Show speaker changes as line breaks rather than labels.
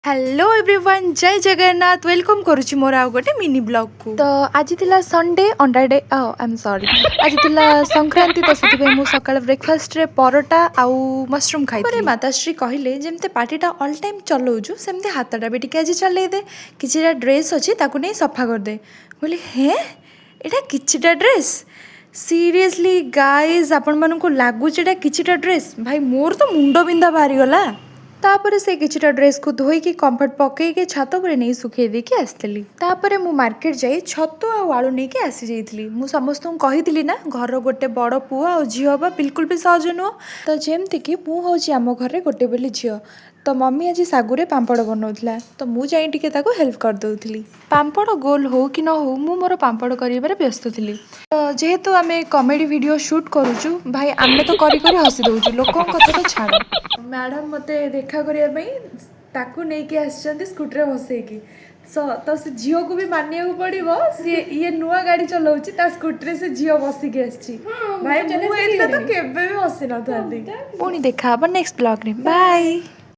Hello everyone जय Jagannath welcome करुच्ची मोर आउ गोटे मिनी ब्लॉग को तो आज थिला संडे अंडा डे आई एम सॉरी आज थिला संक्रांति तो से मु सकाळ ब्रेकफास्ट रे परोटा आउ मशरूम खाई पर माताश्री कहले जेमते पार्टीटा ऑल टाइम चलाउछु सेमते हाथटा भी टिके आज चलै दे किछिटा ड्रेस अछि ताकू नै सफा कर दे बोली हे एटा किछिटा ड्रेस सीरियसली गाइज आपण मानू लागुच एटा किछिटा ड्रेस भाई मोर तो मुंड बिंदा बाहरी गला तापर से किछिटा ड्रेस को धोईकी कंफर्ट पकईके छात पर नहीं सुखे देकी आसली तापर मु मार्केट जाई छतु आ आलू नहीं के आसी जाइथली मु समस्त कही ना घर गोटे बड़ पुआ आ झील बा बिल्कुल भी सहज नुह तो जेमती कि मु होची आम घर गोटे बोली झील तो मम्मी आज सागुरे पांपड़ बनाउथला तो मु जाई टिके ताको हेल्प कर दउथली पांपड़ गोल हो कि न हो मु मोर पांपड़ करिबारे व्यस्त थिली तो जेहेतु आमे कॉमेडी वीडियो शूट करूछु भाई आमे तो करी करी हसी दउछु लोकन कथा तो छाड़ मैडम मते देखा करिया पई ताकू नै के आछंती स्कूटर बसै की तो से झील को भी मानिया को पड़ो सी ये नुआ गाड़ी चलाऊँ ता स्कूटर से झील बसिक आसी भाई मुझे तो केवे भी बसी न था पुणी देखा नेक्स्ट ब्लॉग रे बाय।